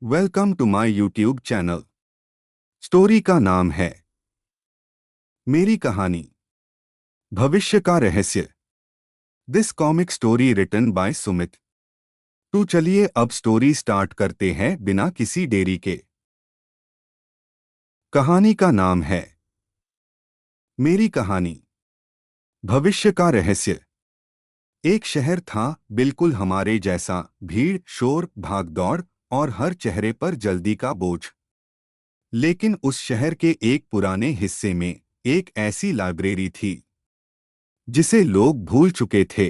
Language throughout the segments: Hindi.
Welcome to my YouTube channel. Story का नाम है मेरी कहानी भविष्य का रहस्य। This comic story written by Sumit. तो चलिए अब स्टोरी स्टार्ट करते हैं बिना किसी देरी के। कहानी का नाम है मेरी कहानी भविष्य का रहस्य। एक शहर था बिल्कुल हमारे जैसा, भीड़, शोर, भागदौड़ और हर चेहरे पर जल्दी का बोझ। लेकिन उस शहर के एक पुराने हिस्से में एक ऐसी लाइब्रेरी थी जिसे लोग भूल चुके थे।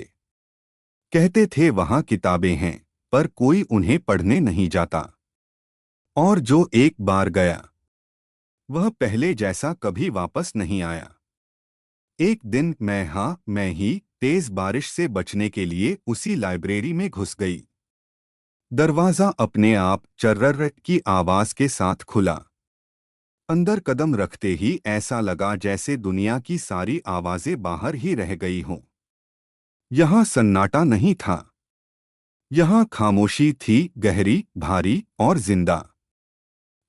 कहते थे वहां किताबें हैं, पर कोई उन्हें पढ़ने नहीं जाता। और जो एक बार गया वह पहले जैसा कभी वापस नहीं आया। एक दिन मैं ही तेज बारिश से बचने के लिए उसी लाइब्रेरी में घुस गई। दरवाजा अपने आप चर्रर की आवाज के साथ खुला। अंदर कदम रखते ही ऐसा लगा जैसे दुनिया की सारी आवाजें बाहर ही रह गई हों। यहां सन्नाटा नहीं था, यहां खामोशी थी, गहरी, भारी और जिंदा।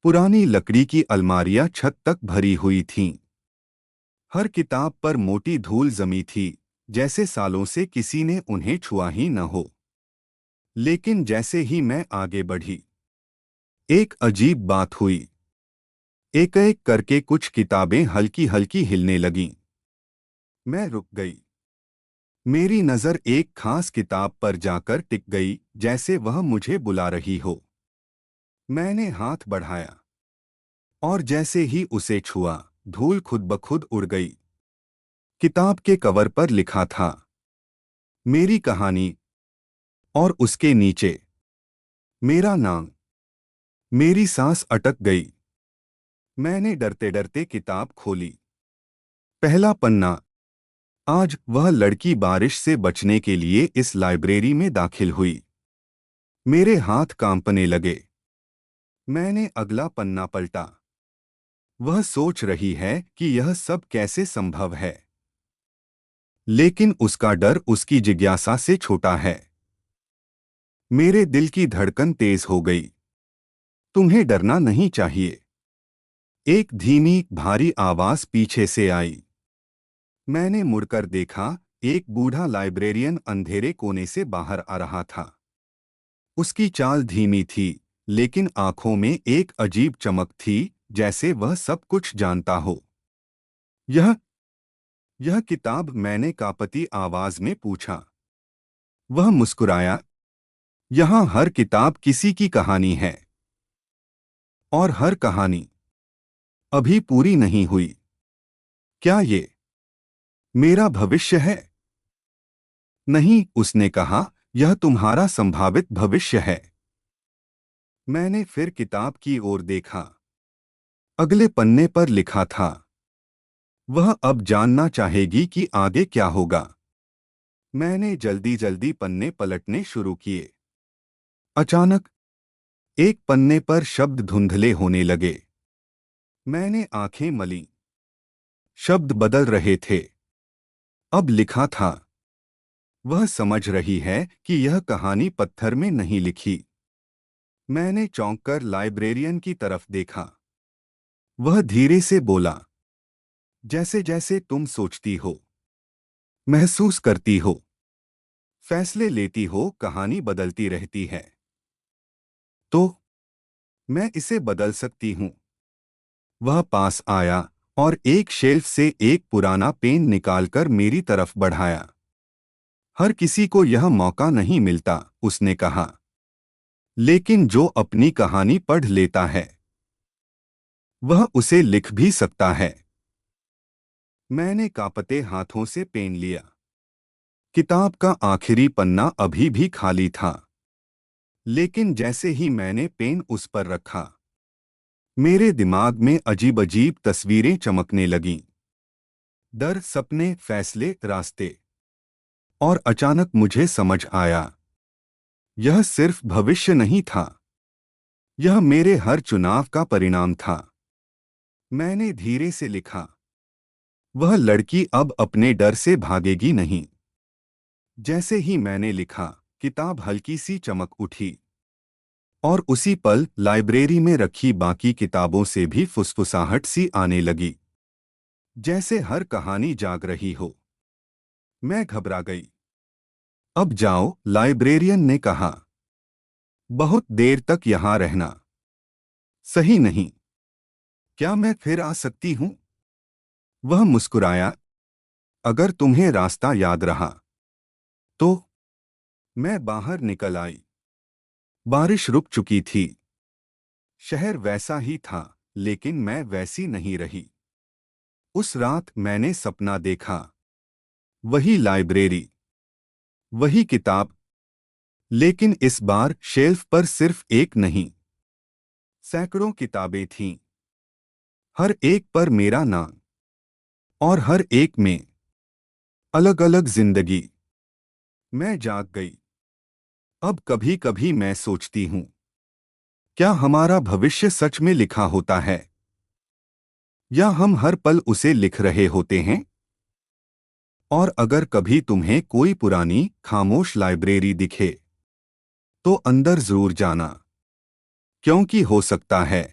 पुरानी लकड़ी की अलमारियां छत तक भरी हुई थीं। हर किताब पर मोटी धूल जमी थी, जैसे सालों से किसी ने उन्हें छुआ ही न हो। लेकिन जैसे ही मैं आगे बढ़ी, एक अजीब बात हुई। एक एक करके कुछ किताबें हल्की हल्की हिलने लगीं। मैं रुक गई। मेरी नज़र एक खास किताब पर जाकर टिक गई, जैसे वह मुझे बुला रही हो। मैंने हाथ बढ़ाया और जैसे ही उसे छुआ, धूल खुद ब खुद उड़ गई। किताब के कवर पर लिखा था मेरी कहानी, और उसके नीचे मेरा नाम। मेरी सांस अटक गई। मैंने डरते डरते किताब खोली। पहला पन्ना। आज वह लड़की बारिश से बचने के लिए इस लाइब्रेरी में दाखिल हुई। मेरे हाथ कांपने लगे। मैंने अगला पन्ना पलटा। वह सोच रही है कि यह सब कैसे संभव है, लेकिन उसका डर उसकी जिज्ञासा से छोटा है। मेरे दिल की धड़कन तेज हो गई। तुम्हें डरना नहीं चाहिए, एक धीमी भारी आवाज पीछे से आई। मैंने मुड़कर देखा। एक बूढ़ा लाइब्रेरियन अंधेरे कोने से बाहर आ रहा था। उसकी चाल धीमी थी, लेकिन आंखों में एक अजीब चमक थी, जैसे वह सब कुछ जानता हो। यह यह किताब, मैंने कांपती आवाज में पूछा। वह मुस्कुराया। यहाँ हर किताब किसी की कहानी है, और हर कहानी अभी पूरी नहीं हुई। क्या ये मेरा भविष्य है? नहीं, उसने कहा, यह तुम्हारा संभावित भविष्य है। मैंने फिर किताब की ओर देखा। अगले पन्ने पर लिखा था, वह अब जानना चाहेगी कि आगे क्या होगा। मैंने जल्दी जल्दी पन्ने पलटने शुरू किए। अचानक एक पन्ने पर शब्द धुंधले होने लगे। मैंने आंखें मलीं। शब्द बदल रहे थे। अब लिखा था, वह समझ रही है कि यह कहानी पत्थर में नहीं लिखी। मैंने चौंककर लाइब्रेरियन की तरफ देखा। वह धीरे से बोला, जैसे जैसे तुम सोचती हो, महसूस करती हो, फैसले लेती हो, कहानी बदलती रहती है। तो मैं इसे बदल सकती हूँ। वह पास आया और एक शेल्फ से एक पुराना पेन निकालकर मेरी तरफ बढ़ाया। हर किसी को यह मौका नहीं मिलता, उसने कहा, लेकिन जो अपनी कहानी पढ़ लेता है, वह उसे लिख भी सकता है। मैंने कांपते हाथों से पेन लिया। किताब का आखिरी पन्ना अभी भी खाली था, लेकिन जैसे ही मैंने पेन उस पर रखा, मेरे दिमाग में अजीब अजीब तस्वीरें चमकने लगीं। डर, सपने, फैसले, रास्ते। और अचानक मुझे समझ आया, यह सिर्फ भविष्य नहीं था, यह मेरे हर चुनाव का परिणाम था। मैंने धीरे से लिखा, वह लड़की अब अपने डर से भागेगी नहीं। जैसे ही मैंने लिखा, किताब हल्की सी चमक उठी और उसी पल लाइब्रेरी में रखी बाकी किताबों से भी फुसफुसाहट सी आने लगी, जैसे हर कहानी जाग रही हो। मैं घबरा गई। अब जाओ, लाइब्रेरियन ने कहा। बहुत देर तक यहां रहना सही नहीं। क्या मैं फिर आ सकती हूं? वह मुस्कुराया। अगर तुम्हें रास्ता याद रहा तो। मैं बाहर निकल आई। बारिश रुक चुकी थी। शहर वैसा ही था, लेकिन मैं वैसी नहीं रही। उस रात मैंने सपना देखा। वही लाइब्रेरी, वही किताब, लेकिन इस बार शेल्फ पर सिर्फ एक नहीं, सैकड़ों किताबें थीं। हर एक पर मेरा नाम, और हर एक में अलग अलग जिंदगी। मैं जाग गई। अब कभी कभी मैं सोचती हूँ, क्या हमारा भविष्य सच में लिखा होता है, या हम हर पल उसे लिख रहे होते हैं? और अगर कभी तुम्हें कोई पुरानी खामोश लाइब्रेरी दिखे, तो अंदर जरूर जाना, क्योंकि हो सकता है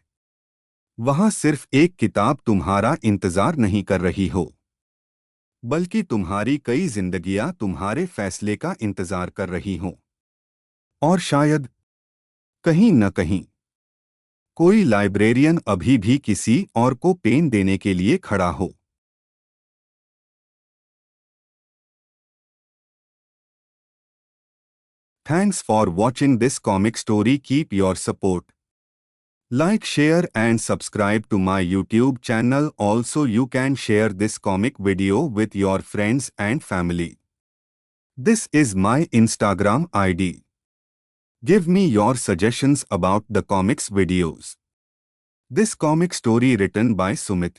वहां सिर्फ एक किताब तुम्हारा इंतजार नहीं कर रही हो, बल्कि तुम्हारी कई जिंदगियां तुम्हारे फैसले का इंतजार कर रही हों। और शायद कहीं न कहीं कोई लाइब्रेरियन अभी भी किसी और को पेन देने के लिए खड़ा हो। Thanks for watching this comic story. Keep your support. Like, share and subscribe to my YouTube channel. Also, you can share this comic video with your friends and family. This is my Instagram ID. Give me your suggestions about the comics videos. This comic story written by Sumit.